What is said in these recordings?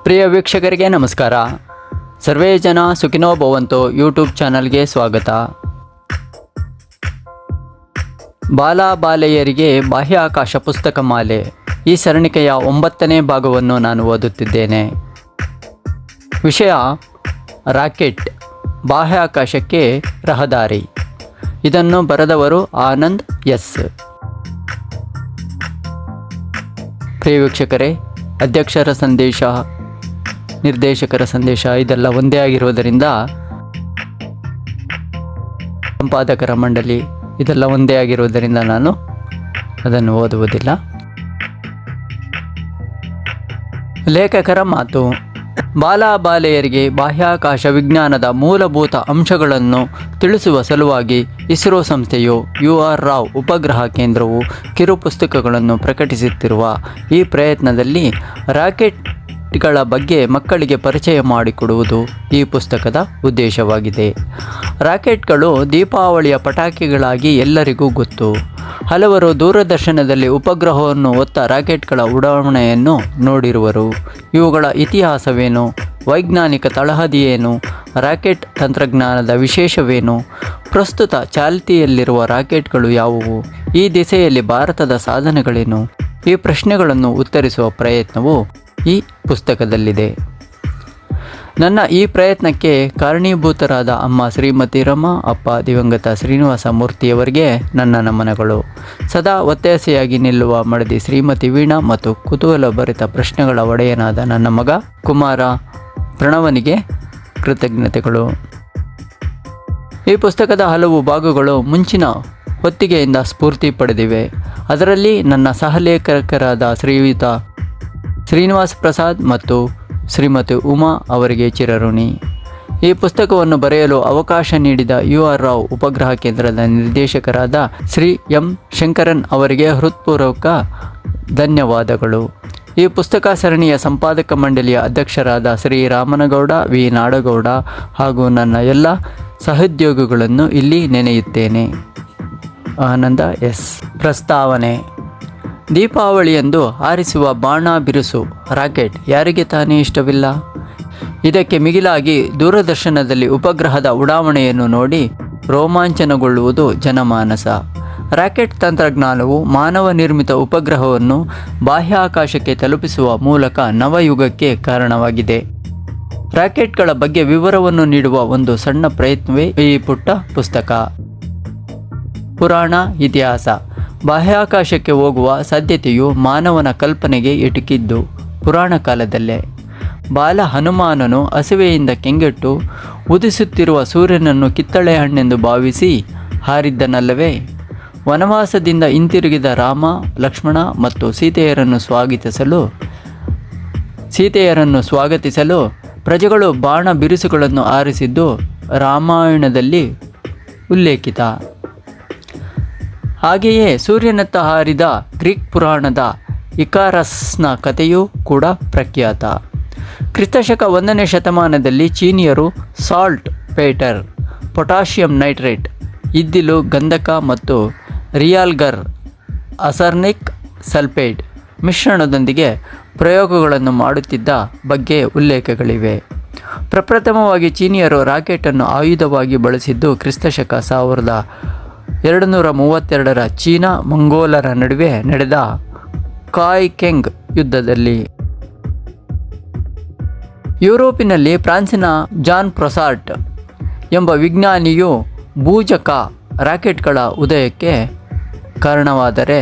ಪ್ರಿಯ ವೀಕ್ಷಕರಿಗೆ ನಮಸ್ಕಾರ. ಸರ್ವೇ ಜನ ಸುಖಿನೋ ಭವಂತು ಯೂಟ್ಯೂಬ್ ಚಾನಲ್ಗೆ ಸ್ವಾಗತ. ಬಾಲ-ಬಾಲೆಯರಿಗೆ ಬಾಹ್ಯಾಕಾಶ ಪುಸ್ತಕ ಮಾಲೆ ಈ ಸರಣಿಕೆಯ 9ನೇ ಭಾಗವನ್ನು ನಾನು ಓದುತ್ತಿದ್ದೇನೆ. ವಿಷಯ ರಾಕೆಟ್, ಬಾಹ್ಯಾಕಾಶಕ್ಕೆ ರಹದಾರಿ. ಇದನ್ನು ಬರೆದವರು ಆನಂದ್ ಎಸ್. ಪ್ರಿಯ ವೀಕ್ಷಕರೇ, ಅಧ್ಯಕ್ಷರ ಸಂದೇಶ, ನಿರ್ದೇಶಕರ ಸಂದೇಶ ಇದೆಲ್ಲ ಒಂದೇ ಆಗಿರುವುದರಿಂದ, ಸಂಪಾದಕರ ಮಂಡಳಿ ಇದೆಲ್ಲ ಒಂದೇ ಆಗಿರುವುದರಿಂದ ನಾನು ಅದನ್ನು ಓದುವುದಿಲ್ಲ. ಲೇಖಕರ ಮಾತು. ಬಾಲ-ಬಾಲೆಯರಿಗೆ ಬಾಹ್ಯಾಕಾಶ ವಿಜ್ಞಾನದ ಮೂಲಭೂತ ಅಂಶಗಳನ್ನು ತಿಳಿಸುವ ಸಲುವಾಗಿ ಇಸ್ರೋ ಸಂಸ್ಥೆಯು UR ರಾವ್ ಉಪಗ್ರಹ ಕೇಂದ್ರವು ಕಿರು ಪುಸ್ತಕಗಳನ್ನು ಪ್ರಕಟಿಸುತ್ತಿರುವ ಈ ಪ್ರಯತ್ನದಲ್ಲಿ ರಾಕೆಟ್ಗಳ ಬಗ್ಗೆ ಮಕ್ಕಳಿಗೆ ಪರಿಚಯ ಮಾಡಿಕೊಡುವುದು ಈ ಪುಸ್ತಕದ ಉದ್ದೇಶವಾಗಿದೆ. ರಾಕೆಟ್ಗಳು ದೀಪಾವಳಿಯ ಪಟಾಕಿಗಳಾಗಿ ಎಲ್ಲರಿಗೂ ಗೊತ್ತು. ಹಲವರು ದೂರದರ್ಶನದಲ್ಲಿ ಉಪಗ್ರಹವನ್ನು ಹೊತ್ತ ರಾಕೆಟ್ಗಳ ಉಡಾವಣೆಯನ್ನು ನೋಡಿರುವರು. ಇವುಗಳ ಇತಿಹಾಸವೇನು, ವೈಜ್ಞಾನಿಕ ತಳಹದಿಯೇನು, ರಾಕೆಟ್ ತಂತ್ರಜ್ಞಾನದ ವಿಶೇಷವೇನು, ಪ್ರಸ್ತುತ ಚಾಲ್ತಿಯಲ್ಲಿರುವ ರಾಕೆಟ್ಗಳು ಯಾವುವು, ಈ ದಿಸೆಯಲ್ಲಿ ಭಾರತದ ಸಾಧನೆಗಳೇನು, ಈ ಪ್ರಶ್ನೆಗಳನ್ನು ಉತ್ತರಿಸುವ ಪ್ರಯತ್ನವು ಈ ಪುಸ್ತಕದಲ್ಲಿದೆ. ನನ್ನ ಈ ಪ್ರಯತ್ನಕ್ಕೆ ಕಾರಣೀಭೂತರಾದ ಅಮ್ಮ ಶ್ರೀಮತಿ ರಮಾ, ಅಪ್ಪ ದಿವಂಗತ ಶ್ರೀನಿವಾಸ ಮೂರ್ತಿಯವರಿಗೆ ನನ್ನ ನಮನಗಳು. ಸದಾ ಒತ್ತಾಸೆಯಾಗಿ ನಿಲ್ಲುವ ಮಡದಿ ಶ್ರೀಮತಿ ವೀಣಾ ಮತ್ತು ಕುತೂಹಲಭರಿತ ಪ್ರಶ್ನೆಗಳ ಒಡೆಯನಾದ ನನ್ನ ಮಗ ಕುಮಾರ ಪ್ರಣವನಿಗೆ ಕೃತಜ್ಞತೆಗಳು. ಈ ಪುಸ್ತಕದ ಹಲವು ಭಾಗಗಳು ಮುಂಚಿನ ಹೊತ್ತಿಗೆಯಿಂದ ಸ್ಫೂರ್ತಿ ಪಡೆದಿವೆ. ಅದರಲ್ಲಿ ನನ್ನ ಸಹಲೇಖಕರಾದ ಶ್ರೀಯುತ ಶ್ರೀನಿವಾಸ ಪ್ರಸಾದ್ ಮತ್ತು ಶ್ರೀಮತಿ ಉಮಾ ಅವರಿಗೆ ಚಿರಋಣಿ. ಈ ಪುಸ್ತಕವನ್ನು ಬರೆಯಲು ಅವಕಾಶ ನೀಡಿದ UR ರಾವ್ ಉಪಗ್ರಹ ಕೇಂದ್ರದ ನಿರ್ದೇಶಕರಾದ ಶ್ರೀ ಎಂ ಶಂಕರನ್ ಅವರಿಗೆ ಹೃತ್ಪೂರ್ವಕ ಧನ್ಯವಾದಗಳು. ಈ ಪುಸ್ತಕ ಸರಣಿಯ ಸಂಪಾದಕ ಮಂಡಳಿಯ ಅಧ್ಯಕ್ಷರಾದ ಶ್ರೀ ರಾಮನಗೌಡ ವಿ ನಾಡಗೌಡ ಹಾಗೂ ನನ್ನ ಎಲ್ಲ ಸಹೋದ್ಯೋಗಿಗಳನ್ನು ಇಲ್ಲಿ ನೆನೆಯುತ್ತೇನೆ. ಆನಂದ ಎಸ್. ಪ್ರಸ್ತಾವನೆ. ದೀಪಾವಳಿಯಂದು ಹಾರಿಸುವ ಬಾಣ ಬಿರುಸು ರಾಕೆಟ್ ಯಾರಿಗೆ ತಾನೇ ಇಷ್ಟವಿಲ್ಲ? ಇದಕ್ಕೆ ಮಿಗಿಲಾಗಿ ದೂರದರ್ಶನದಲ್ಲಿ ಉಪಗ್ರಹದ ಉಡಾವಣೆಯನ್ನು ನೋಡಿ ರೋಮಾಂಚನಗೊಳ್ಳುವುದು ಜನಮಾನಸ. ರಾಕೆಟ್ ತಂತ್ರಜ್ಞಾನವು ಮಾನವ ನಿರ್ಮಿತ ಉಪಗ್ರಹವನ್ನು ಬಾಹ್ಯಾಕಾಶಕ್ಕೆ ತಲುಪಿಸುವ ಮೂಲಕ ನವಯುಗಕ್ಕೆ ಕಾರಣವಾಗಿದೆ. ರಾಕೆಟ್ಗಳ ಬಗ್ಗೆ ವಿವರವನ್ನು ನೀಡುವ ಒಂದು ಸಣ್ಣ ಪ್ರಯತ್ನವೇ ಈ ಪುಟ್ಟ ಪುಸ್ತಕ. ಪುರಾಣ ಇತಿಹಾಸ. ಬಾಹ್ಯಾಕಾಶಕ್ಕೆ ಹೋಗುವ ಸಾಧ್ಯತೆಯು ಮಾನವನ ಕಲ್ಪನೆಗೆ ಎಟುಕಿದ್ದು ಪುರಾಣ ಕಾಲದಲ್ಲೇ. ಬಾಲ ಹನುಮಾನನು ಹಸಿವೆಯಿಂದ ಕೆಂಗೆಟ್ಟು ಉದಿಸುತ್ತಿರುವ ಸೂರ್ಯನನ್ನು ಕಿತ್ತಳೆ ಹಣ್ಣೆಂದು ಭಾವಿಸಿ ಹಾರಿದ್ದನಲ್ಲವೇ? ವನವಾಸದಿಂದ ಹಿಂತಿರುಗಿದ ರಾಮ, ಲಕ್ಷ್ಮಣ ಮತ್ತು ಸೀತೆಯರನ್ನು ಸ್ವಾಗತಿಸಲು ಪ್ರಜೆಗಳು ಬಾಣ ಬಿರುಸುಗಳನ್ನು ಹಾರಿಸಿದ್ದು ರಾಮಾಯಣದಲ್ಲಿ ಉಲ್ಲೇಖಿತ. ಹಾಗೆಯೇ ಸೂರ್ಯನತ್ತ ಹಾರಿದ ಗ್ರೀಕ್ ಪುರಾಣದ ಇಕಾರಸ್ನ ಕಥೆಯೂ ಕೂಡ ಪ್ರಖ್ಯಾತ. ಕ್ರಿಸ್ತಶಕ 1ನೇ ಶತಮಾನದಲ್ಲಿ ಚೀನಿಯರು ಸಾಲ್ಟ್ ಪೇಟರ್, ಪೊಟ್ಯಾಷಿಯಂ ನೈಟ್ರೇಟ್, ಇದ್ದಿಲು ಗಂಧಕ ಮತ್ತು ರಿಯಾಲ್ಗರ್ ಅಸರ್ನಿಕ್ ಸಲ್ಫೇಟ್ ಮಿಶ್ರಣದೊಂದಿಗೆ ಪ್ರಯೋಗಗಳನ್ನು ಮಾಡುತ್ತಿದ್ದ ಬಗ್ಗೆ ಉಲ್ಲೇಖಗಳಿವೆ. ಪ್ರಪ್ರಥಮವಾಗಿ ಚೀನಿಯರು ರಾಕೆಟನ್ನು ಆಯುಧವಾಗಿ ಬಳಸಿದ್ದು ಕ್ರಿಸ್ತಶಕ 1232 ಚೀನಾ ಮಂಗೋಲರ ನಡುವೆ ನಡೆದ ಕಾಯ್-ಕೆಂಗ್ ಯುದ್ಧದಲ್ಲಿ. ಯುರೋಪಿನಲ್ಲಿ ಫ್ರಾನ್ಸಿನ ಜಾನ್ ಪ್ರೊಸಾರ್ಟ್ ಎಂಬ ವಿಜ್ಞಾನಿಯು ಭೂಜಕ ರಾಕೆಟ್ಗಳ ಉದಯಕ್ಕೆ ಕಾರಣವಾದರೆ,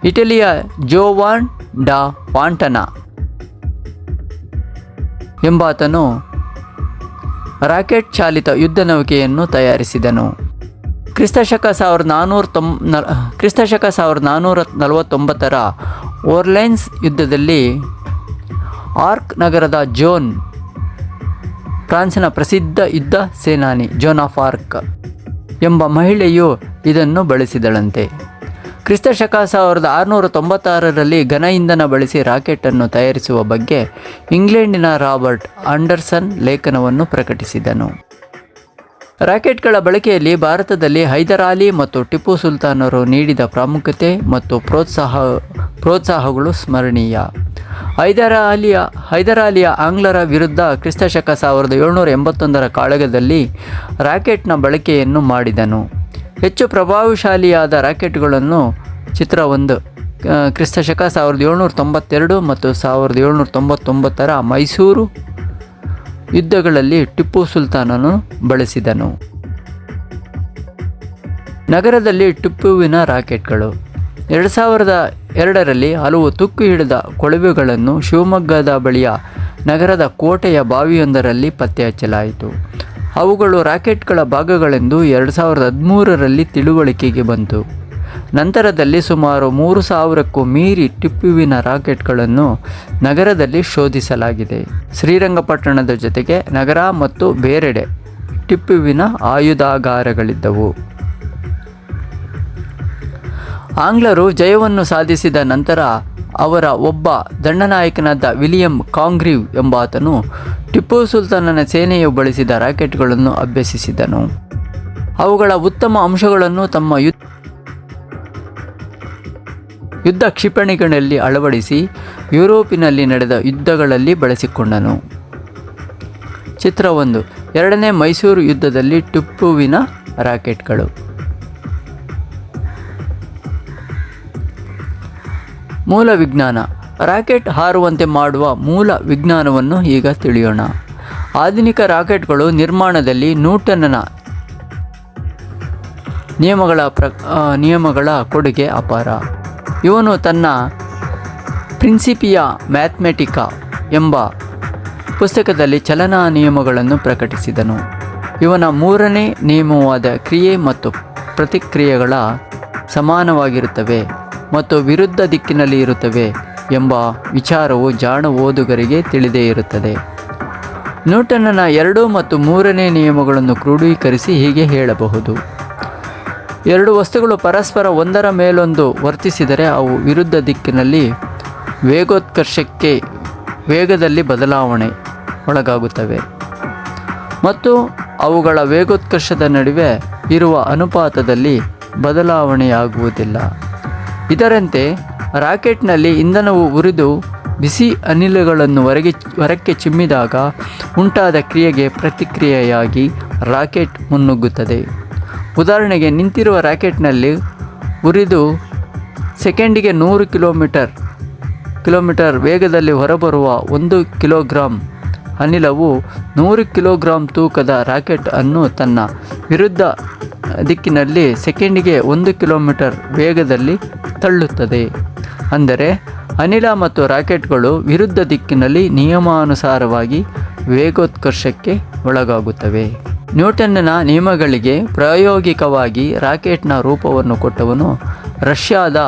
ಇಟಲಿಯ ಜೋವಾನ್ ಡಾ ಪಾಂಟನ ಎಂಬಾತನು ರಾಕೆಟ್ ಚಾಲಿತ ಯುದ್ಧ ನೌಕೆಯನ್ನು ತಯಾರಿಸಿದನು. ಕ್ರಿಸ್ತಶಕ 1449 ಓರ್ಲೆನ್ಸ್ ಯುದ್ಧದಲ್ಲಿ ಆರ್ಕ್ ನಗರದ ಫ್ರಾನ್ಸಿನ ಪ್ರಸಿದ್ಧ ಯುದ್ಧ ಸೇನಾನಿ ಜೋನ್ ಆಫ್ ಆರ್ಕ್ ಎಂಬ ಮಹಿಳೆಯು ಇದನ್ನು ಬಳಸಿದಳಂತೆ. ಕ್ರಿಸ್ತಶಕ 1696ರಲ್ಲಿ ಘನ ಇಂಧನ ಬಳಸಿ ರಾಕೆಟನ್ನು ತಯಾರಿಸುವ ಬಗ್ಗೆ ಇಂಗ್ಲೆಂಡಿನ ರಾಬರ್ಟ್ ಆಂಡರ್ಸನ್ ಲೇಖನವನ್ನು ಪ್ರಕಟಿಸಿದನು. ರಾಕೆಟ್ಗಳ ಬಳಕೆಯಲ್ಲಿ ಭಾರತದಲ್ಲಿ ಹೈದರ್ ಅಲಿ ಮತ್ತು ಟಿಪ್ಪು ಸುಲ್ತಾನರು ನೀಡಿದ ಪ್ರಾಮುಖ್ಯತೆ ಮತ್ತು ಪ್ರೋತ್ಸಾಹಗಳು ಸ್ಮರಣೀಯ. ಹೈದರಾಲಿಯ ಆಂಗ್ಲರ ವಿರುದ್ಧ ಕ್ರಿಸ್ತಶಕ 1781 ಕಾಳಗದಲ್ಲಿ ರಾಕೆಟ್ನ ಬಳಕೆಯನ್ನು ಮಾಡಿದನು. ಹೆಚ್ಚು ಪ್ರಭಾವಶಾಲಿಯಾದ ರಾಕೆಟ್ಗಳನ್ನು ಚಿತ್ರ 1 ಕ್ರಿಸ್ತಶಕ 1792 ಮತ್ತು 1799 ಮೈಸೂರು ಯುದ್ಧಗಳಲ್ಲಿ ಟಿಪ್ಪು ಸುಲ್ತಾನನು ಬಳಸಿದನು. ನಗರದಲ್ಲಿ ಟಿಪ್ಪುವಿನ ರಾಕೆಟ್ಗಳು 2002ರಲ್ಲಿ ಹಲವು ತುಕ್ಕು ಹಿಡಿದ ಕೊಳವೆಗಳನ್ನು ಶಿವಮೊಗ್ಗದ ಬಳಿಯ ನಗರದ ಕೋಟೆಯ ಬಾವಿಯೊಂದರಲ್ಲಿ ಪತ್ತೆ ಹಚ್ಚಲಾಯಿತು. ಅವುಗಳು ರಾಕೆಟ್ಗಳ ಭಾಗಗಳೆಂದು 2013ರಲ್ಲಿ ತಿಳುವಳಿಕೆಗೆ ಬಂತು. ನಂತರದಲ್ಲಿ ಸುಮಾರು 3,000ಕ್ಕೂ ಮೀರಿ ಟಿಪ್ಪುವಿನ ರಾಕೆಟ್ಗಳನ್ನು ನಗರದಲ್ಲಿ ಶೋಧಿಸಲಾಗಿದೆ. ಶ್ರೀರಂಗಪಟ್ಟಣದ ಜೊತೆಗೆ ನಗರ ಮತ್ತು ಬೇರೆಡೆ ಟಿಪ್ಪುವಿನ ಆಯುಧಾಗಾರಗಳಿದ್ದವು. ಆಂಗ್ಲರು ಜಯವನ್ನು ಸಾಧಿಸಿದ ನಂತರ ಅವರ ಒಬ್ಬ ದಂಡನಾಯಕನಾದ ವಿಲಿಯಂ ಕಾಂಗ್ರೀವ್ ಎಂಬಾತನು ಟಿಪ್ಪು ಸುಲ್ತಾನನ ಸೇನೆಯು ಬಳಸಿದ ರಾಕೆಟ್ಗಳನ್ನು ಅಭ್ಯಸಿಸಿದನು. ಅವುಗಳ ಉತ್ತಮ ಅಂಶಗಳನ್ನು ತಮ್ಮ ಯುದ್ಧ ಕ್ಷಿಪಣಿಗಳಲ್ಲಿ ಅಳವಡಿಸಿ ಯುರೋಪಿನಲ್ಲಿ ನಡೆದ ಯುದ್ಧಗಳಲ್ಲಿ ಬಳಸಿಕೊಂಡನು. ಚಿತ್ರ 1 ಎರಡನೇ ಮೈಸೂರು ಯುದ್ಧದಲ್ಲಿ ಟಿಪ್ಪುವಿನ ರಾಕೆಟ್ಗಳು. ಮೂಲ ವಿಜ್ಞಾನ. ರಾಕೆಟ್ ಹಾರುವಂತೆ ಮಾಡುವ ಮೂಲ ವಿಜ್ಞಾನವನ್ನು ಈಗ ತಿಳಿಯೋಣ. ಆಧುನಿಕ ರಾಕೆಟ್ಗಳು ನಿರ್ಮಾಣದಲ್ಲಿ ನ್ಯೂಟನ್ನ ನಿಯಮಗಳ ಕೊಡುಗೆ ಅಪಾರ. ಇವನು ತನ್ನ ಪ್ರಿನ್ಸಿಪಿಯಾ ಮ್ಯಾಥಮೆಟಿಕಾ ಎಂಬ ಪುಸ್ತಕದಲ್ಲಿ ಚಲನಾ ನಿಯಮಗಳನ್ನು ಪ್ರಕಟಿಸಿದನು. ಇವನ ಮೂರನೇ ನಿಯಮವಾದ ಕ್ರಿಯೆ ಮತ್ತು ಪ್ರತಿಕ್ರಿಯೆಗಳ ಸಮಾನವಾಗಿರುತ್ತವೆ ಮತ್ತು ವಿರುದ್ಧ ದಿಕ್ಕಿನಲ್ಲಿ ಇರುತ್ತವೆ ಎಂಬ ವಿಚಾರವು ಜಾಣ ಓದುಗರಿಗೆ ತಿಳಿದೇ ಇರುತ್ತದೆ. ನ್ಯೂಟನ್ನ 2 ಮತ್ತು 3ನೇ ನಿಯಮಗಳನ್ನು ಕ್ರೋಢೀಕರಿಸಿ ಹೀಗೆ ಹೇಳಬಹುದು: ಎರಡು ವಸ್ತುಗಳು ಪರಸ್ಪರ ಒಂದರ ಮೇಲೊಂದು ವರ್ತಿಸಿದರೆ ಅವು ವಿರುದ್ಧ ದಿಕ್ಕಿನಲ್ಲಿ ವೇಗೋತ್ಕರ್ಷಕ್ಕೆ ವೇಗದಲ್ಲಿ ಬದಲಾವಣೆ ಒಳಗಾಗುತ್ತವೆ ಮತ್ತು ಅವುಗಳ ವೇಗೋತ್ಕರ್ಷದ ನಡುವೆ ಇರುವ ಅನುಪಾತದಲ್ಲಿ ಬದಲಾವಣೆಯಾಗುವುದಿಲ್ಲ. ಇದರಂತೆ ರಾಕೆಟ್ನಲ್ಲಿ ಇಂಧನವು ಉರಿದು ಬಿಸಿ ಅನಿಲಗಳನ್ನು ಹೊರಕ್ಕೆ ಚಿಮ್ಮಿದಾಗ ಉಂಟಾದ ಕ್ರಿಯೆಗೆ ಪ್ರತಿಕ್ರಿಯೆಯಾಗಿ ರಾಕೆಟ್ ಮುನ್ನುಗ್ಗುತ್ತದೆ. ಉದಾಹರಣೆಗೆ, ನಿಂತಿರುವ ರಾಕೆಟ್ನಲ್ಲಿ ಉರಿದು ಸೆಕೆಂಡಿಗೆ 100 ಕಿಲೋಮೀಟರ್ ವೇಗದಲ್ಲಿ ಹೊರಬರುವ 1 ಕಿಲೋಗ್ರಾಂ ಅನಿಲವು 100 ಕಿಲೋಗ್ರಾಂ ತೂಕದ ರಾಕೆಟ್ ಅನ್ನು ತನ್ನ ವಿರುದ್ಧ ದಿಕ್ಕಿನಲ್ಲಿ ಸೆಕೆಂಡಿಗೆ 1 ಕಿಲೋಮೀಟರ್ ವೇಗದಲ್ಲಿ ತಳ್ಳುತ್ತದೆ. ಅಂದರೆ ಅನಿಲ ಮತ್ತು ರಾಕೆಟ್ಗಳು ವಿರುದ್ಧ ದಿಕ್ಕಿನಲ್ಲಿ ನಿಯಮಾನುಸಾರವಾಗಿ ವೇಗೋತ್ಕರ್ಷಕ್ಕೆ ಒಳಗಾಗುತ್ತವೆ. ನ್ಯೂಟನ್ನ ನಿಯಮಗಳಿಗೆ ಪ್ರಾಯೋಗಿಕವಾಗಿ ರಾಕೆಟ್ನ ರೂಪವನ್ನು ಕೊಟ್ಟವನು ರಷ್ಯಾದ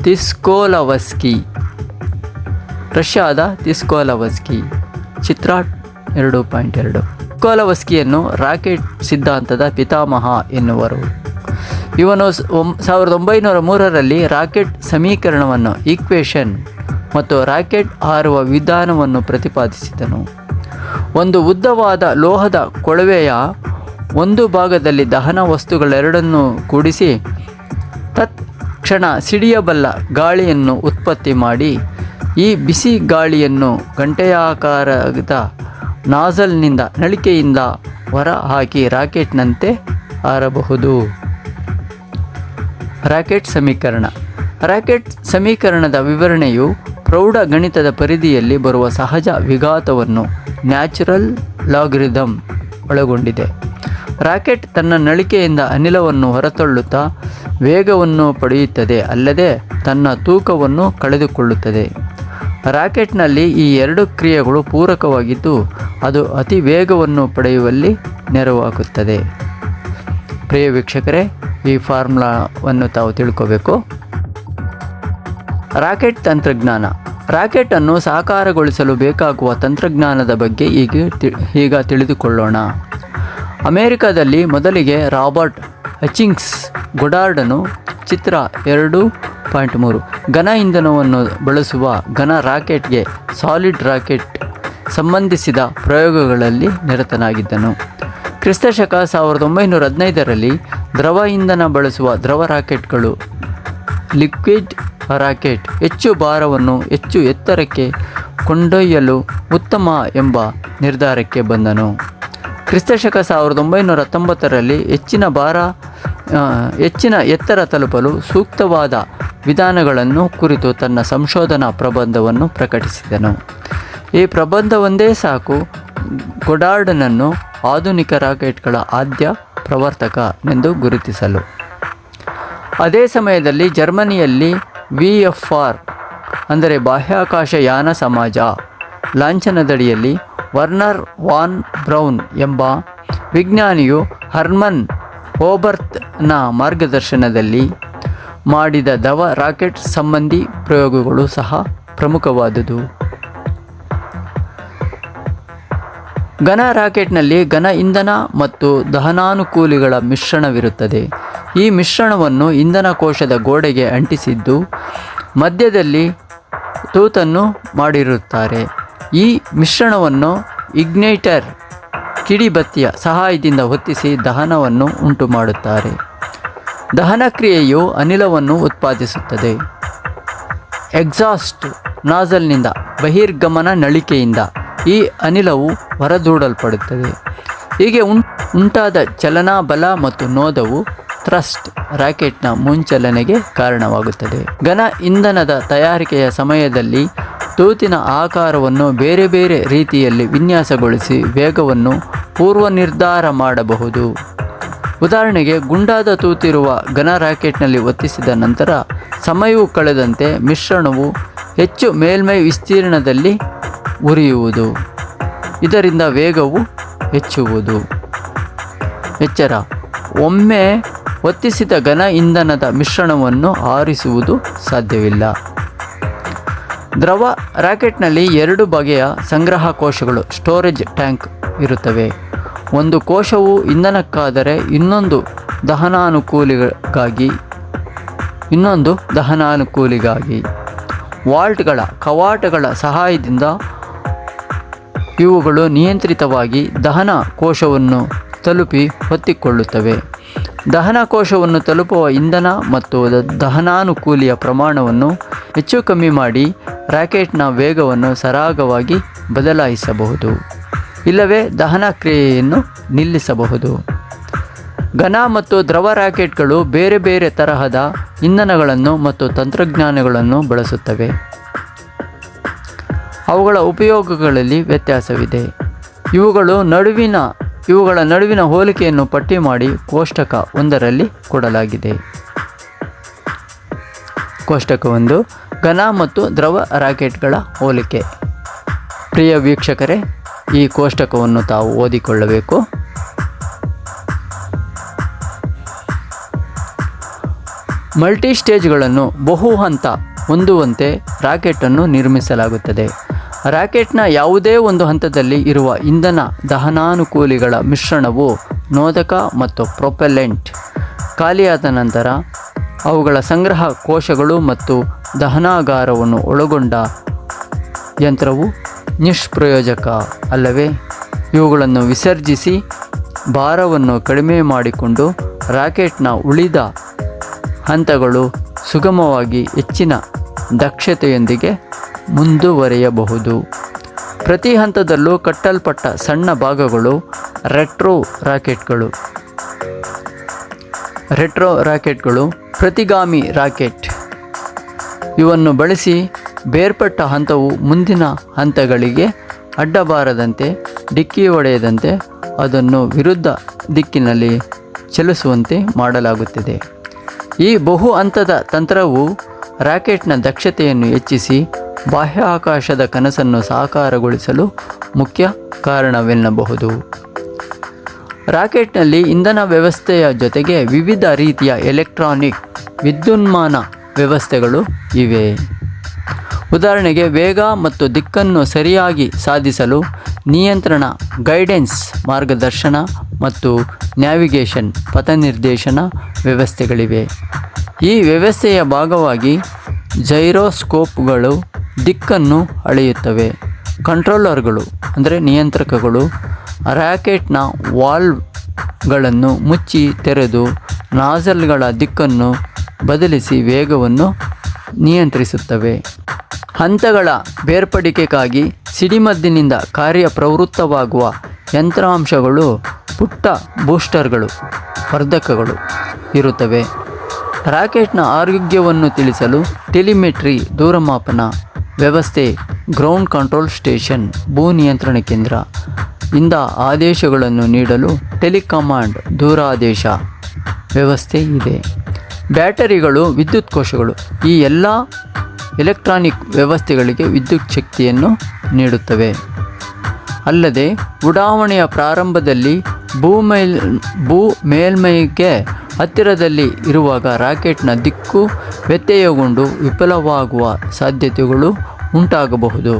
ತಿಸ್ಕೋಲವಸ್ಕಿ. ಚಿತ್ರ 2.2. ತಿಸ್ಕೋಲವಸ್ಕಿಯನ್ನು ರಾಕೆಟ್ ಸಿದ್ಧಾಂತದ ಪಿತಾಮಹ ಎನ್ನುವರು. ಇವನು 1903ರಲ್ಲಿ ರಾಕೆಟ್ ಸಮೀಕರಣವನ್ನು ಈಕ್ವೇಷನ್ ಮತ್ತು ರಾಕೆಟ್ ಹಾರುವ ವಿಧಾನವನ್ನು ಪ್ರತಿಪಾದಿಸಿದನು. ಒಂದು ಉದ್ದವಾದ ಲೋಹದ ಕೊಳವೆಯ ಒಂದು ಭಾಗದಲ್ಲಿ ದಹನ ವಸ್ತುಗಳೆರಡನ್ನೂ ಕೂಡಿಸಿ ತತ್ಕ್ಷಣ ಸಿಡಿಯಬಲ್ಲ ಗಾಳಿಯನ್ನು ಉತ್ಪತ್ತಿ ಮಾಡಿ ಈ ಬಿಸಿ ಗಾಳಿಯನ್ನು ಗಂಟೆಯಾಕಾರದ ನಾಜಲ್ನಿಂದ ನಳಿಕೆಯಿಂದ ಹೊರ ಹಾಕಿ ರಾಕೆಟ್ನಂತೆ ಹಾರಬಹುದು. ರಾಕೆಟ್ ಸಮೀಕರಣ. ರಾಕೆಟ್ ಸಮೀಕರಣದ ವಿವರಣೆಯು ಪ್ರೌಢ ಗಣಿತದ ಪರಿಧಿಯಲ್ಲಿ ಬರುವ ಸಹಜ ವಿಘಾತವನ್ನು ನ್ಯಾಚುರಲ್ ಲಾಗರಿಥಮ್ ಒಳಗೊಂಡಿದೆ. ರಾಕೆಟ್ ತನ್ನ ನಳಿಕೆಯಿಂದ ಅನಿಲವನ್ನು ಹೊರತಳ್ಳುತ್ತಾ ವೇಗವನ್ನು ಪಡೆಯುತ್ತದೆ, ಅಲ್ಲದೆ ತನ್ನ ತೂಕವನ್ನು ಕಳೆದುಕೊಳ್ಳುತ್ತದೆ. ರಾಕೆಟ್ನಲ್ಲಿ ಈ ಎರಡು ಕ್ರಿಯೆಗಳು ಪೂರಕವಾಗಿದ್ದು ಅದು ಅತಿ ವೇಗವನ್ನು ಪಡೆಯುವಲ್ಲಿ ನೆರವಾಗುತ್ತದೆ. ಪ್ರಿಯ ವೀಕ್ಷಕರೇ, ಈ ಫಾರ್ಮುಲಾವನ್ನು ತಾವು ತಿಳ್ಕೋಬೇಕು. ರಾಕೆಟ್ ತಂತ್ರಜ್ಞಾನ. ರಾಕೆಟನ್ನು ಸಾಕಾರಗೊಳಿಸಲು ಬೇಕಾಗುವ ತಂತ್ರಜ್ಞಾನದ ಬಗ್ಗೆ ಈಗ ತಿಳಿದುಕೊಳ್ಳೋಣ. ಅಮೆರಿಕದಲ್ಲಿ ಮೊದಲಿಗೆ ರಾಬರ್ಟ್ ಹಚಿಂಗ್ಸ್ ಗೊಡಾರ್ಡನು ಚಿತ್ರ 2.3 ಘನ ಇಂಧನವನ್ನು ಬಳಸುವ ಘನ ರಾಕೆಟ್ಗೆ ಸಾಲಿಡ್ ರಾಕೆಟ್ ಸಂಬಂಧಿಸಿದ ಪ್ರಯೋಗಗಳಲ್ಲಿ ನಿರತನಾಗಿದ್ದನು. ಕ್ರಿಸ್ತಶಕ 1915ರಲ್ಲಿ ದ್ರವ ಇಂಧನ ಬಳಸುವ ದ್ರವ ರಾಕೆಟ್ಗಳು ಲಿಕ್ವಿಡ್ ರಾಕೆಟ್ ಹೆಚ್ಚು ಭಾರವನ್ನು ಹೆಚ್ಚು ಎತ್ತರಕ್ಕೆ ಕೊಂಡೊಯ್ಯಲು ಉತ್ತಮ ಎಂಬ ನಿರ್ಧಾರಕ್ಕೆ ಬಂದನು. ಕ್ರಿಸ್ತಶಕ 1919ರಲ್ಲಿ ಹೆಚ್ಚಿನ ಎತ್ತರ ತಲುಪಲು ಸೂಕ್ತವಾದ ವಿಧಾನಗಳನ್ನು ಕುರಿತು ತನ್ನ ಸಂಶೋಧನಾ ಪ್ರಬಂಧವನ್ನು ಪ್ರಕಟಿಸಿದನು. ಈ ಪ್ರಬಂಧವೊಂದೇ ಸಾಕು ಗೊಡಾರ್ಡ್ನನ್ನು ಆಧುನಿಕ ರಾಕೆಟ್ಗಳ ಆದ್ಯ ಪ್ರವರ್ತಕನೆಂದು ಗುರುತಿಸಲು. ಅದೇ ಸಮಯದಲ್ಲಿ ಜರ್ಮನಿಯಲ್ಲಿ VFR ಅಂದರೆ ಬಾಹ್ಯಾಕಾಶ ಯಾನ ಸಮಾಜ ಲಾಂಛನದಡಿಯಲ್ಲಿ ವರ್ನರ್ ವಾನ್ ಬ್ರೌನ್ ಎಂಬ ವಿಜ್ಞಾನಿಯು ಹರ್ಮನ್ ಓಬರ್ತ್ನ ಮಾರ್ಗದರ್ಶನದಲ್ಲಿ ಮಾಡಿದ ರಾಕೆಟ್ ಸಂಬಂಧಿ ಪ್ರಯೋಗಗಳು ಸಹ ಪ್ರಮುಖವಾದುದು. ಘನ ರಾಕೆಟ್ನಲ್ಲಿ ಘನ ಇಂಧನ ಮತ್ತು ದಹನಾನುಕೂಲಿಗಳ ಮಿಶ್ರಣವಿರುತ್ತದೆ. ಈ ಮಿಶ್ರಣವನ್ನು ಇಂಧನ ಕೋಶದ ಗೋಡೆಗೆ ಅಂಟಿಸಿದ್ದು ಮಧ್ಯದಲ್ಲಿ ತೂತನ್ನು ಮಾಡಿರುತ್ತಾರೆ. ಈ ಮಿಶ್ರಣವನ್ನು ಇಗ್ನೈಟರ್ ಕಿಡಿಬತ್ತಿಯ ಸಹಾಯದಿಂದ ಹೊತ್ತಿಸಿ ದಹನವನ್ನು ಉಂಟು ಮಾಡುತ್ತಾರೆ. ದಹನ ಕ್ರಿಯೆಯು ಅನಿಲವನ್ನು ಉತ್ಪಾದಿಸುತ್ತದೆ. ಎಕ್ಸಾಸ್ಟ್ ನಾಜಲ್ನಿಂದ ಬಹಿರ್ಗಮನ ನಳಿಕೆಯಿಂದ ಈ ಅನಿಲವು ಹೊರದೂಡಲ್ಪಡುತ್ತದೆ. ಹೀಗೆ ಉಂಟಾದ ಚಲನಾ ಬಲ ಮತ್ತು ನೋದವು ಥ್ರಸ್ಟ್ ರಾಕೆಟ್ನ ಮುಂಚಲನೆಗೆ ಕಾರಣವಾಗುತ್ತದೆ. ಘನ ಇಂಧನದ ತಯಾರಿಕೆಯ ಸಮಯದಲ್ಲಿ ತೂತಿನ ಆಕಾರವನ್ನು ಬೇರೆ ಬೇರೆ ರೀತಿಯಲ್ಲಿ ವಿನ್ಯಾಸಗೊಳಿಸಿ ವೇಗವನ್ನು ಪೂರ್ವನಿರ್ಧಾರ ಮಾಡಬಹುದು. ಉದಾಹರಣೆಗೆ, ಗುಂಡಾದ ತೂತಿರುವ ಘನ ರಾಕೆಟ್ನಲ್ಲಿ ಒತ್ತಿಸಿದ ನಂತರ ಸಮಯವು ಕಳೆದಂತೆ ಮಿಶ್ರಣವು ಹೆಚ್ಚು ಮೇಲ್ಮೈ ವಿಸ್ತೀರ್ಣದಲ್ಲಿ ಉರಿಯುವುದು. ಇದರಿಂದ ವೇಗವು ಹೆಚ್ಚುವುದು. ಎಚ್ಚರ: ಒಮ್ಮೆ ಒತ್ತಿಸಿದ ಘನ ಇಂಧನದ ಮಿಶ್ರಣವನ್ನು ಆರಿಸುವುದು ಸಾಧ್ಯವಿಲ್ಲ. ದ್ರವ ರಾಕೆಟ್ನಲ್ಲಿ 2 ಬಗೆಯ ಸಂಗ್ರಹ ಕೋಶಗಳು ಸ್ಟೋರೇಜ್ ಟ್ಯಾಂಕ್ ಇರುತ್ತವೆ. ಒಂದು ಕೋಶವು ಇಂಧನಕ್ಕಾದರೆ ಇನ್ನೊಂದು ದಹನಾನುಕೂಲಿಗಾಗಿ. ವಾಲ್ಟ್ಗಳ ಕವಾಟಗಳ ಸಹಾಯದಿಂದ ಇವುಗಳು ನಿಯಂತ್ರಿತವಾಗಿ ದಹನ ಕೋಶವನ್ನು ತಲುಪಿ ಹೊತ್ತಿಕೊಳ್ಳುತ್ತವೆ. ದಹನ ಕೋಶವನ್ನು ತಲುಪುವ ಇಂಧನ ಮತ್ತು ದಹನಾನುಕೂಲಿಯ ಪ್ರಮಾಣವನ್ನು ಹೆಚ್ಚು ಕಮ್ಮಿ ಮಾಡಿ ರಾಕೆಟ್ನ ವೇಗವನ್ನು ಸರಾಗವಾಗಿ ಬದಲಾಯಿಸಬಹುದು, ಇಲ್ಲವೇ ದಹನ ಕ್ರಿಯೆಯನ್ನು ನಿಲ್ಲಿಸಬಹುದು. ಘನ ಮತ್ತು ದ್ರವ ರಾಕೆಟ್ಗಳು ಬೇರೆ ಬೇರೆ ತರಹದ ಇಂಧನಗಳನ್ನು ಮತ್ತು ತಂತ್ರಜ್ಞಾನಗಳನ್ನು ಬಳಸುತ್ತವೆ. ಅವುಗಳ ಉಪಯೋಗಗಳಲ್ಲಿ ವ್ಯತ್ಯಾಸವಿದೆ. ಇವುಗಳ ನಡುವಿನ ಹೋಲಿಕೆಯನ್ನು ಪಟ್ಟಿ ಮಾಡಿ ಕೋಷ್ಟಕ 1ರಲ್ಲಿ ಕೊಡಲಾಗಿದೆ. ಕೋಷ್ಟಕ 1: ಘನ ಮತ್ತು ದ್ರವ ರಾಕೆಟ್ಗಳ ಹೋಲಿಕೆ. ಪ್ರಿಯ ವೀಕ್ಷಕರೇ, ಈ ಕೋಷ್ಟಕವನ್ನು ತಾವು ಓದಿಕೊಳ್ಳಬೇಕು. ಮಲ್ಟಿ ಸ್ಟೇಜ್ಗಳನ್ನು ಬಹು ಹಂತ ಹೊಂದುವಂತೆ ರಾಕೆಟನ್ನು ನಿರ್ಮಿಸಲಾಗುತ್ತದೆ. ರಾಕೆಟ್ನ ಯಾವುದೇ ಒಂದು ಹಂತದಲ್ಲಿ ಇರುವ ಇಂಧನ ದಹನಾನುಕೂಲಿಗಳ ಮಿಶ್ರಣವು ನೋದಕ ಮತ್ತು ಪ್ರೊಪೆಲ್ಲೆಂಟ್ ಖಾಲಿಯಾದ ನಂತರ ಅವುಗಳ ಸಂಗ್ರಹ ಕೋಶಗಳು ಮತ್ತು ದಹನಾಗಾರವನ್ನು ಒಳಗೊಂಡ ಯಂತ್ರವು ನಿಷ್ಪ್ರಯೋಜಕ ಅಲ್ಲವೇ? ಇವುಗಳನ್ನು ವಿಸರ್ಜಿಸಿ ಭಾರವನ್ನು ಕಡಿಮೆ ಮಾಡಿಕೊಂಡು ರಾಕೆಟ್ನ ಉಳಿದ ಹಂತಗಳು ಸುಗಮವಾಗಿ ಹೆಚ್ಚಿನ ದಕ್ಷತೆಯೊಂದಿಗೆ ಮುಂದುವರಿಯಬಹುದು. ಪ್ರತಿ ಹಂತದಲ್ಲೂ ಕಟ್ಟಲ್ಪಟ್ಟ ಸಣ್ಣ ಭಾಗಗಳು ರೆಟ್ರೋ ರಾಕೆಟ್ಗಳು ಪ್ರತಿಗಾಮಿ ರಾಕೆಟ್ ಇವನ್ನು ಬಳಸಿ ಬೇರ್ಪಟ್ಟ ಹಂತವು ಮುಂದಿನ ಹಂತಗಳಿಗೆ ಅಡ್ಡಬಾರದಂತೆ ಡಿಕ್ಕಿ ಹೊಡೆಯದಂತೆ ಅದನ್ನು ವಿರುದ್ಧ ದಿಕ್ಕಿನಲ್ಲಿ ಚಲಿಸುವಂತೆ ಮಾಡಲಾಗುತ್ತದೆ. ಈ ಬಹು ಹಂತದ ತಂತ್ರವು ರಾಕೆಟ್ನ ದಕ್ಷತೆಯನ್ನು ಹೆಚ್ಚಿಸಿ ಬಾಹ್ಯಾಕಾಶದ ಕನಸನ್ನು ಸಾಕಾರಗೊಳಿಸಲು ಮುಖ್ಯ ಕಾರಣವೆನ್ನಬಹುದು. ರಾಕೆಟ್ನಲ್ಲಿ ಇಂಧನ ವ್ಯವಸ್ಥೆಯ ಜೊತೆಗೆ ವಿವಿಧ ರೀತಿಯ ಎಲೆಕ್ಟ್ರಾನಿಕ್ ವಿದ್ಯುನ್ಮಾನ ವ್ಯವಸ್ಥೆಗಳು ಇವೆ. ಉದಾಹರಣೆಗೆ, ವೇಗ ಮತ್ತು ದಿಕ್ಕನ್ನು ಸರಿಯಾಗಿ ಸಾಧಿಸಲು ನಿಯಂತ್ರಣ, ಗೈಡೆನ್ಸ್ ಮಾರ್ಗದರ್ಶನ ಮತ್ತು ನ್ಯಾವಿಗೇಷನ್ ಪಥನಿರ್ದೇಶನ ವ್ಯವಸ್ಥೆಗಳಿವೆ. ಈ ವ್ಯವಸ್ಥೆಯ ಭಾಗವಾಗಿ ಜೈರೋಸ್ಕೋಪ್ಗಳು ದಿಕ್ಕನ್ನು ಅಳೆಯುತ್ತವೆ. ಕಂಟ್ರೋಲರ್ಗಳು ಅಂದರೆ ನಿಯಂತ್ರಕಗಳು ರಾಕೆಟ್ನ ವಾಲ್ವ್ಗಳನ್ನು ಮುಚ್ಚಿ ತೆರೆದು ನಾಜಲ್ಗಳ ದಿಕ್ಕನ್ನು ಬದಲಿಸಿ ವೇಗವನ್ನು ನಿಯಂತ್ರಿಸುತ್ತವೆ. ಹಂತಗಳ ಬೇರ್ಪಡಿಕೆಗಾಗಿ ಸಿಡಿಮದ್ದಿನಿಂದ ಕಾರ್ಯಪ್ರವೃತ್ತವಾಗುವ ಯಂತ್ರಾಂಶಗಳು ಪುಟ್ಟ ಬೂಸ್ಟರ್ಗಳು ವರ್ಧಕಗಳು ಇರುತ್ತವೆ. ರಾಕೆಟ್ನ ಆರೋಗ್ಯವನ್ನು ತಿಳಿಸಲು ಟೆಲಿಮೆಟ್ರಿ ದೂರಮಾಪನ ವ್ಯವಸ್ಥೆ, ಗ್ರೌಂಡ್ ಕಂಟ್ರೋಲ್ ಸ್ಟೇಷನ್, ಭೂ ನಿಯಂತ್ರಣ ಕೇಂದ್ರ ಇಂದ ಆದೇಶಗಳನ್ನು ನೀಡಲು ಟೆಲಿಕಮಾಂಡ್ ದೂರಾದೇಶ ವ್ಯವಸ್ಥೆ ಇದೆ. ಬ್ಯಾಟರಿಗಳು, ವಿದ್ಯುತ್ ಕೋಶಗಳು ಈ ಎಲ್ಲ ಎಲೆಕ್ಟ್ರಾನಿಕ್ ವ್ಯವಸ್ಥೆಗಳಿಗೆ ವಿದ್ಯುತ್ ಶಕ್ತಿಯನ್ನು ನೀಡುತ್ತವೆ. ಅಲ್ಲದೆ ಉಡಾವಣೆಯ ಪ್ರಾರಂಭದಲ್ಲಿ ಭೂ ಮೇಲ್ಮೈಗೆ ಹತ್ತಿರದಲ್ಲಿ ಇರುವಾಗ ರಾಕೆಟ್ನ ದಿಕ್ಕು ವ್ಯತ್ಯಯಗೊಂಡು ವಿಫಲವಾಗುವ ಸಾಧ್ಯತೆಗಳು ಉಂಟಾಗಬಹುದು.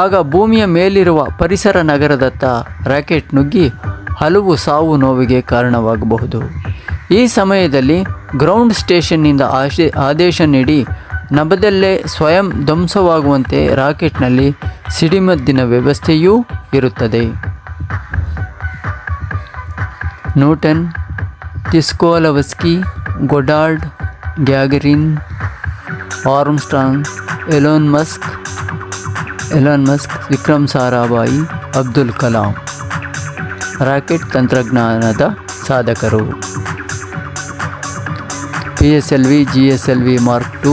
ಆಗ ಭೂಮಿಯ ಮೇಲಿರುವ ಪರಿಸರ ನಗರದತ್ತ ರಾಕೆಟ್ ನುಗ್ಗಿ ಹಲವು ಸಾವು ನೋವಿಗೆ ಕಾರಣವಾಗಬಹುದು. ಈ ಸಮಯದಲ್ಲಿ ಗ್ರೌಂಡ್ ಸ್ಟೇಷನ್ನಿಂದ ಆದೇಶ ನೀಡಿ ನಭದಲ್ಲೇ ಸ್ವಯಂ ಧ್ವಂಸವಾಗುವಂತೆ ರಾಕೆಟ್ನಲ್ಲಿ ಸಿಡಿಮದ್ದಿನ ವ್ಯವಸ್ಥೆಯೂ ಇರುತ್ತದೆ. Newton, Tsiolkovsky, Goddard, Gagarin, Armstrong, Elon Musk, Vikram Sarabhai, Abdul Kalam rocket ತಂತ್ರಜ್ಞಾನದ ಸಾಧಕರು. PSLV, GSLV Mark 2,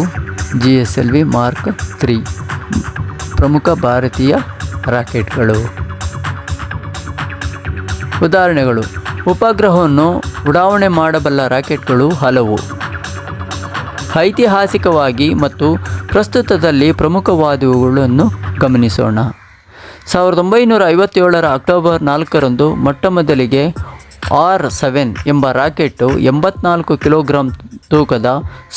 GSLV Mark 3 ಪ್ರಮುಖ ಭಾರತೀಯ ರಾಕೆಟ್ಗಳು. ಉದಾಹರಣೆಗಳು: ಉಪಗ್ರಹವನ್ನು ಉಡಾವಣೆ ಮಾಡಬಲ್ಲ ರಾಕೆಟ್ಗಳು ಹಲವು. ಐತಿಹಾಸಿಕವಾಗಿ ಮತ್ತು ಪ್ರಸ್ತುತದಲ್ಲಿ ಪ್ರಮುಖವಾದವುಗಳನ್ನು ಗಮನಿಸೋಣ. 1957ರ ಅಕ್ಟೋಬರ್ 4ರಂದು ಮೊಟ್ಟಮೊದಲಿಗೆ R7 ಎಂಬ ರಾಕೆಟ್ಟು 84 ಕಿಲೋಗ್ರಾಂ ತೂಕದ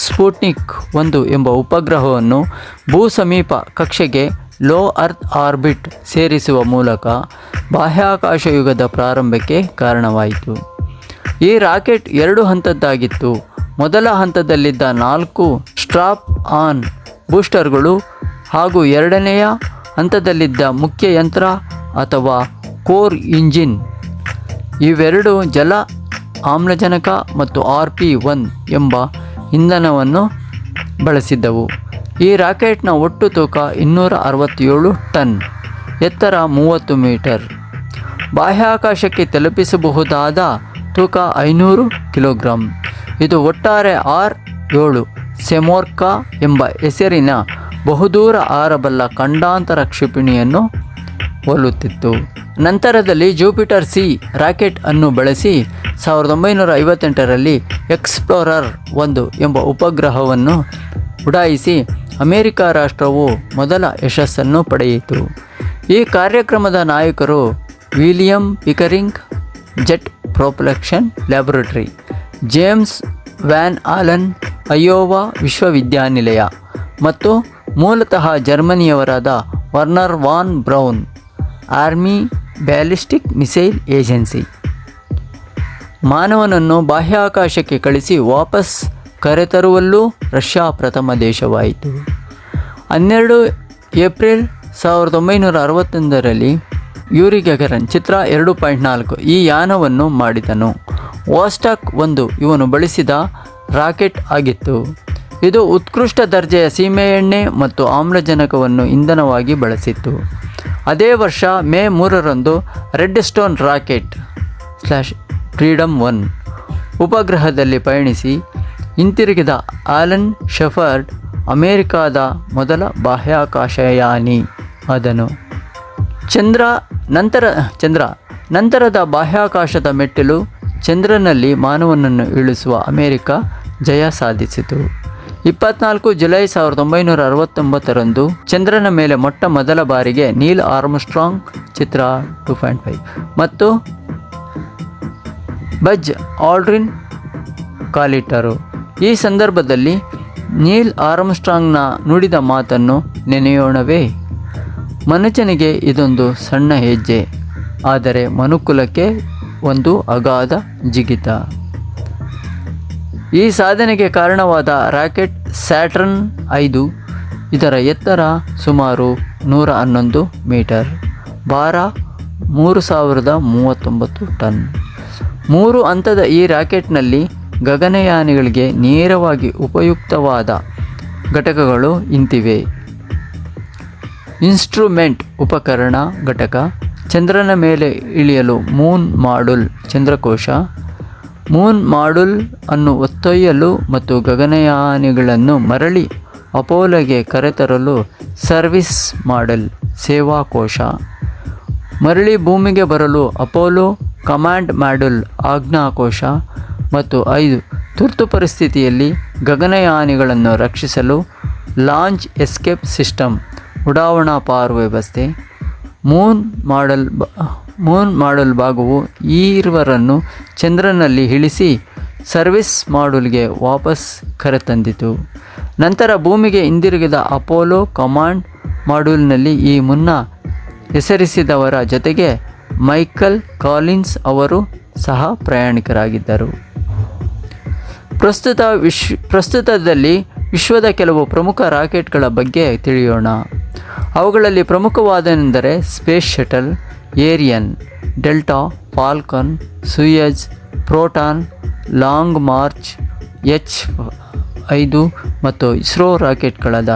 ಸ್ಪುಟ್ನಿಕ್ 1 ಎಂಬ ಉಪಗ್ರಹವನ್ನು ಭೂ ಸಮೀಪ ಕಕ್ಷೆಗೆ ಲೋ ಅರ್ತ್ ಆರ್ಬಿಟ್ ಸೇರಿಸುವ ಮೂಲಕ ಬಾಹ್ಯಾಕಾಶ ಯುಗದ ಪ್ರಾರಂಭಕ್ಕೆ ಕಾರಣವಾಯಿತು. ಈ ರಾಕೆಟ್ 2 ಹಂತದ್ದಾಗಿತ್ತು. ಮೊದಲ ಹಂತದಲ್ಲಿದ್ದ 4 ಸ್ಟ್ರಾಪ್ ಆನ್ ಬೂಸ್ಟರ್ಗಳು ಹಾಗೂ ಎರಡನೆಯ ಹಂತದಲ್ಲಿದ್ದ ಮುಖ್ಯ ಯಂತ್ರ ಅಥವಾ ಕೋರ್ ಇಂಜಿನ್ ಇವೆರಡು ಜಲ, ಆಮ್ಲಜನಕ ಮತ್ತು RP-1 ಎಂಬ ಇಂಧನವನ್ನು ಬಳಸಿದ್ದವು. ಈ ರಾಕೆಟ್ನ ಒಟ್ಟು ತೂಕ 267 ಟನ್, ಎತ್ತರ 30 ಮೀಟರ್, ಬಾಹ್ಯಾಕಾಶಕ್ಕೆ ತಲುಪಿಸಬಹುದಾದ ತೂಕ 500 ಕಿಲೋಗ್ರಾಂ. ಇದು ಒಟ್ಟಾರೆ R7 ಸೆಮೋರ್ಕಾ ಎಂಬ ಹೆಸರಿನ ಬಹುದೂರ ಹಾರಬಲ್ಲ ಖಂಡಾಂತರ ಕ್ಷಿಪಣಿಯನ್ನು ಹೋಲುತ್ತಿತ್ತು. ನಂತರದಲ್ಲಿ ಜುಪಿಟರ್ C ರಾಕೆಟ್ ಅನ್ನು ಬಳಸಿ 1958ರಲ್ಲಿ ಎಕ್ಸ್ಪ್ಲೋರರ್ 1 ಎಂಬ ಉಪಗ್ರಹವನ್ನು ಉಡಾಯಿಸಿ ಅಮೆರಿಕ ರಾಷ್ಟ್ರವು ಮೊದಲ ಯಶಸ್ಸನ್ನು ಪಡೆಯಿತು. ಈ ಕಾರ್ಯಕ್ರಮದ ನಾಯಕರು William Pickering Jet Propulsion Laboratory, James Van Allen Iowa ವಿಶ್ವವಿದ್ಯಾನಿಲಯ ಮತ್ತು ಮೂಲತಃ ಜರ್ಮನಿಯವರಾದ Werner von Braun Army Ballistic Missile Agency. ಮಾನವನನ್ನು ಬಾಹ್ಯಾಕಾಶಕ್ಕೆ ಕಳಿಸಿ ವಾಪಸ್ ಕರೆತರುವಲ್ಲೂ ರಷ್ಯಾ ಪ್ರಥಮ ದೇಶವಾಯಿತು. 12 ಏಪ್ರಿಲ್ 1961ರಲ್ಲಿ ಯೂರಿ ಗಗರನ್ ಚಿತ್ರ 2.4 ಈ ಯಾನವನ್ನು ಮಾಡಿದನು. ವಾಸ್ಟಾಕ್ 1 ಇವನು ಬಳಸಿದ ರಾಕೆಟ್ ಆಗಿತ್ತು. ಇದು ಉತ್ಕೃಷ್ಟ ದರ್ಜೆಯ ಸೀಮೆಎಣ್ಣೆ ಮತ್ತು ಆಮ್ಲಜನಕವನ್ನು ಇಂಧನವಾಗಿ ಬಳಸಿತ್ತು. ಅದೇ ವರ್ಷ ಮೇ 3ರಂದು ರೆಡ್ ಸ್ಟೋನ್ ರಾಕೆಟ್ /ಫ್ರೀಡಮ್ 1 ಉಪಗ್ರಹದಲ್ಲಿ ಪಯಣಿಸಿ ಹಿಂತಿರುಗಿದ ಆಲನ್ ಶೆಫರ್ಡ್ ಅಮೆರಿಕಾದ ಮೊದಲ ಬಾಹ್ಯಾಕಾಶಯಾನಿ ಆದನು. ನಂತರದ ಬಾಹ್ಯಾಕಾಶದ ಮೆಟ್ಟಿಲು ಚಂದ್ರನಲ್ಲಿ ಮಾನವನನ್ನು ಇಳಿಸುವ ಅಮೆರಿಕ ಜಯ ಸಾಧಿಸಿತು. 24 ಜುಲೈ 1969ರಂದು ಚಂದ್ರನ ಮೇಲೆ ಮೊಟ್ಟ ಮೊದಲ ಬಾರಿಗೆ ನೀಲ್ ಆರ್ಮ್ಸ್ಟ್ರಾಂಗ್ ಚಿತ್ರ 2.5 ಮತ್ತು ಬಜ್ ಆಲ್ಡ್ರಿನ್ ಕಾಲಿಟ್ಟರು. ಈ ಸಂದರ್ಭದಲ್ಲಿ ನೀಲ್ ಆರ್ಮ್ಸ್ಟ್ರಾಂಗ್ನ ನುಡಿದ ಮಾತನ್ನು ನೆನೆಯೋಣವೇ? ಮನುಷ್ಯನಿಗೆ ಇದೊಂದು ಸಣ್ಣ ಹೆಜ್ಜೆ, ಆದರೆ ಮನುಕುಲಕ್ಕೆ ಒಂದು ಅಗಾಧ ಜಿಗಿತ. ಈ ಸಾಧನೆಗೆ ಕಾರಣವಾದ ರಾಕೆಟ್ ಸ್ಯಾಟರ್ನ್ 5 ಇದರ ಎತ್ತರ ಸುಮಾರು 111 ಮೀಟರ್, ಭಾರ 3039 ಟನ್. 3 ಹಂತದ ಈ ರಾಕೆಟ್ನಲ್ಲಿ ಗಗನಯಾನಿಗಳಿಗೆ ನೇರವಾಗಿ ಉಪಯುಕ್ತವಾದ ಘಟಕಗಳು ಇಂತಿವೆ. ಇನ್ಸ್ಟ್ರೂಮೆಂಟ್ ಉಪಕರಣ ಘಟಕ, ಚಂದ್ರನ ಮೇಲೆ ಇಳಿಯಲು ಮೂನ್ ಮಾಡ್ಯೂಲ್ ಚಂದ್ರಕೋಶ, ಮೂನ್ ಮಾಡ್ಯೂಲ್ ಅನ್ನು ಹೊತ್ತೊಯ್ಯಲು ಮತ್ತು ಗಗನಯಾನಿಗಳನ್ನು ಮರಳಿ ಅಪೋಲೋಗೆ ಕರೆತರಲು ಸರ್ವಿಸ್ ಮಾಡ್ಯೂಲ್ ಸೇವಾಕೋಶ, ಮರಳಿ ಭೂಮಿಗೆ ಬರಲು ಅಪೋಲೋ ಕಮಾಂಡ್ ಮಾಡ್ಯೂಲ್ ಆಜ್ಞಾಕೋಶ ಮತ್ತು 5 ತುರ್ತು ಪರಿಸ್ಥಿತಿಯಲ್ಲಿ ಗಗನಯಾನಿಗಳನ್ನು ರಕ್ಷಿಸಲು ಲಾಂಚ್ ಎಸ್ಕೇಪ್ ಸಿಸ್ಟಮ್ ಉಡಾವಣಾ ಪಾರು ವ್ಯವಸ್ಥೆ. ಮೂನ್ ಮಾಡ್ಯೂಲ್ ಭಾಗವು ಈರ್ವರನ್ನು ಚಂದ್ರನಲ್ಲಿ ಇಳಿಸಿ ಸರ್ವಿಸ್ ಮಾಡ್ಯೂಲ್ಗೆ ವಾಪಸ್ ಕರೆತಂದಿತು. ನಂತರ ಭೂಮಿಗೆ ಹಿಂದಿರುಗಿದ ಅಪೋಲೋ ಕಮಾಂಡ್ ಮಾಡ್ಯೂಲ್ನಲ್ಲಿ ಈ ಮುನ್ನ ಹೆಸರಿಸಿದವರ ಜೊತೆಗೆ ಮೈಕಲ್ ಕಾಲಿನ್ಸ್ ಅವರು ಸಹ ಪ್ರಯಾಣಿಕರಾಗಿದ್ದರು. ಪ್ರಸ್ತುತದಲ್ಲಿ ವಿಶ್ವದ ಕೆಲವು ಪ್ರಮುಖ ರಾಕೆಟ್ಗಳ ಬಗ್ಗೆ ತಿಳಿಯೋಣ. ಅವುಗಳಲ್ಲಿ ಪ್ರಮುಖವಾದನೆಂದರೆ space shuttle, Ariane, Delta, Falcon, Soyuz, Proton, Long March, H-5 ಮತ್ತು ಇಸ್ರೋ ರಾಕೆಟ್ಗಳಾದ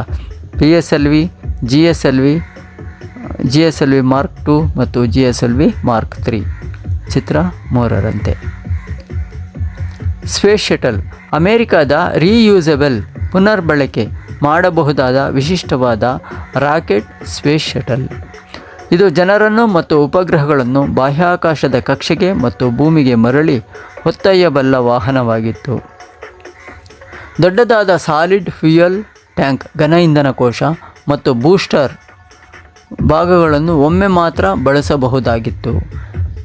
PSLV, GSLV ಮಾರ್ಕ್ 2 ಮತ್ತು GSLV ಮಾರ್ಕ್ 3. ಚಿತ್ರ 3ರಂತೆ. ಸ್ಪೇಸ್ ಶಟಲ್ ಅಮೆರಿಕದ ರೀಯೂಸಬಲ್ ಪುನರ್ಬಳಕೆ ಮಾಡಬಹುದಾದ ವಿಶಿಷ್ಟವಾದ ರಾಕೆಟ್ ಸ್ಪೇಸ್ ಶಟಲ್. ಇದು ಜನರನ್ನು ಮತ್ತು ಉಪಗ್ರಹಗಳನ್ನು ಬಾಹ್ಯಾಕಾಶದ ಕಕ್ಷೆಗೆ ಮತ್ತು ಭೂಮಿಗೆ ಮರಳಿ ಹೊತ್ತೊಯ್ಯಬಲ್ಲ ವಾಹನವಾಗಿತ್ತು. ದೊಡ್ಡದಾದ ಸಾಲಿಡ್ ಫ್ಯೂಯಲ್ ಟ್ಯಾಂಕ್, ಘನ ಇಂಧನ ಕೋಶ ಮತ್ತು ಬೂಸ್ಟರ್ ಭಾಗಗಳನ್ನು ಒಮ್ಮೆ ಮಾತ್ರ ಬಳಸಬಹುದಾಗಿತ್ತು.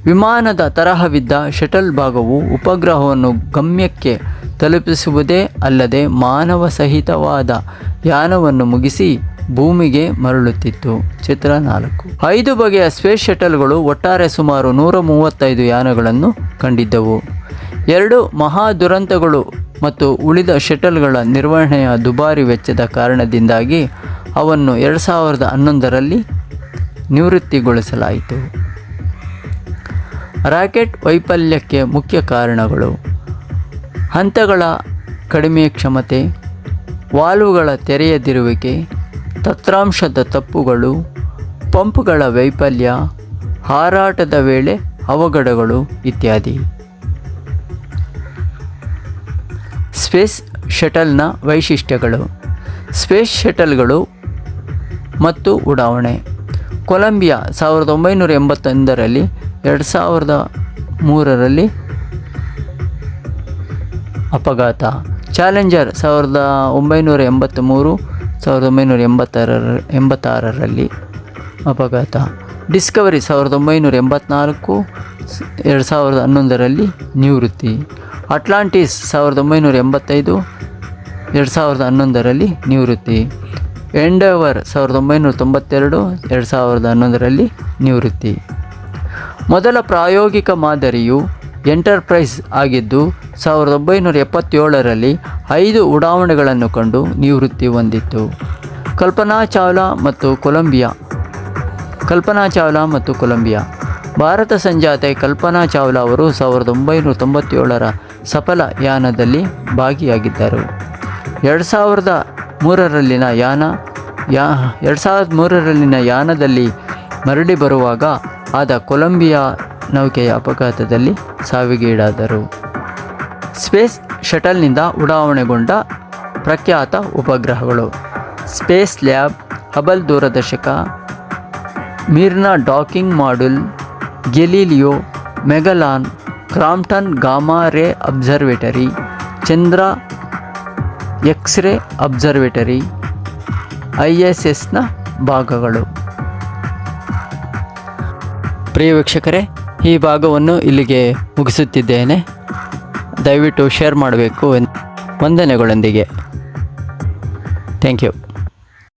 ವಿಮಾನದ ತರಹವಿದ್ದ ಶಟಲ್ ಭಾಗವು ಉಪಗ್ರಹವನ್ನು ಗಮ್ಯಕ್ಕೆ ತಲುಪಿಸುವುದೇ ಅಲ್ಲದೆ ಮಾನವ ಸಹಿತವಾದ ಯಾನವನ್ನು ಮುಗಿಸಿ ಭೂಮಿಗೆ ಮರಳುತ್ತಿತ್ತು. ಚಿತ್ರ 4. 5 ಬಗೆಯ ಸ್ಪೇಸ್ ಶಟಲ್ಗಳು ಒಟ್ಟಾರೆ ಸುಮಾರು 135 ಯಾನಗಳನ್ನು ಕಂಡಿದ್ದವು. 2 ಮಹಾ ದುರಂತಗಳು ಮತ್ತು ಉಳಿದ ಶಟಲ್ಗಳ ನಿರ್ವಹಣೆಯ ದುಬಾರಿ ವೆಚ್ಚದ ಕಾರಣದಿಂದಾಗಿ ಅವನ್ನು 2011ರಲ್ಲಿ ನಿವೃತ್ತಿಗೊಳಿಸಲಾಯಿತು. ರಾಕೆಟ್ ವೈಫಲ್ಯಕ್ಕೆ ಮುಖ್ಯ ಕಾರಣಗಳು: ಹಂತಗಳ ಕಡಿಮೆ ಕ್ಷಮತೆ, ವಾಲ್ವ್ಗಳ ತೆರೆಯದಿರುವಿಕೆ, ತಂತ್ರಾಂಶದ ತಪ್ಪುಗಳು, ಪಂಪ್ಗಳ ವೈಫಲ್ಯ, ಹಾರಾಟದ ವೇಳೆ ಅವಘಡಗಳು ಇತ್ಯಾದಿ. ಸ್ಪೇಸ್ ಶಟಲ್ನ ವೈಶಿಷ್ಟ್ಯಗಳು. ಸ್ಪೇಸ್ ಶಟಲ್ಗಳು ಮತ್ತು ಉಡಾವಣೆ. ಕೊಲಂಬಿಯಾ 1981ರಲ್ಲಿ, 2003ರಲ್ಲಿ ಅಪಘಾತ. ಚಾಲೆಂಜರ್ 1983, 1986ರಲ್ಲಿ ಅಪಘಾತ. ಡಿಸ್ಕವರಿ 1984, 2011ರಲ್ಲಿ ನಿವೃತ್ತಿ. ಅಟ್ಲಾಂಟಿಸ್ 1985, 2011ರಲ್ಲಿ ನಿವೃತ್ತಿ. ಎಂಡೆವರ್ 1992, 2011ರಲ್ಲಿ ನಿವೃತ್ತಿ. ಮೊದಲ ಪ್ರಾಯೋಗಿಕ ಮಾದರಿಯು ಎಂಟರ್ಪ್ರೈಸ್ ಆಗಿದ್ದು 1977ರಲ್ಲಿ 5 ಉಡಾವಣೆಗಳನ್ನು ಕಂಡು ನಿವೃತ್ತಿ ಹೊಂದಿತ್ತು. ಕಲ್ಪನಾ ಚಾವ್ಲಾ ಮತ್ತು ಕೊಲಂಬಿಯಾ. ಭಾರತ ಸಂಜಾತೆ ಕಲ್ಪನಾ ಚಾವ್ಲಾ ಅವರು 1997ರ ಸಫಲ ಯಾನದಲ್ಲಿ ಭಾಗಿಯಾಗಿದ್ದರು. 2003ರಲ್ಲಿನ ಯಾನದಲ್ಲಿ ಮರಳಿ ಬರುವಾಗ ಆದ ಕೊಲಂಬಿಯಾ ನೌಕೆಯ ಅಪಘಾತದಲ್ಲಿ ಸಾವಿಗೀಡಾದರು. ಸ್ಪೇಸ್ ಶಟಲ್ನಿಂದ ಉಡಾವಣೆಗೊಂಡ ಪ್ರಖ್ಯಾತ ಉಪಗ್ರಹಗಳು: ಸ್ಪೇಸ್ ಲ್ಯಾಬ್, ಹಬಲ್ ದೂರದರ್ಶಕ, ಮಿರ್ನಾ docking module, Galileo, Magellan, Compton gamma ray observatory, Chandra X-ray observatory, ISSನ ಭಾಗಗಳು. ಪ್ರಿಯ ವೀಕ್ಷಕರೇ, ಈ ಭಾಗವನ್ನು ಇಲ್ಲಿಗೆ ಮುಗಿಸುತ್ತಿದ್ದೇನೆ. ದಯವಿಟ್ಟು ಶೇರ್ ಮಾಡಬೇಕು. ವಂದನೆಗಳೊಂದಿಗೆ. Thank you.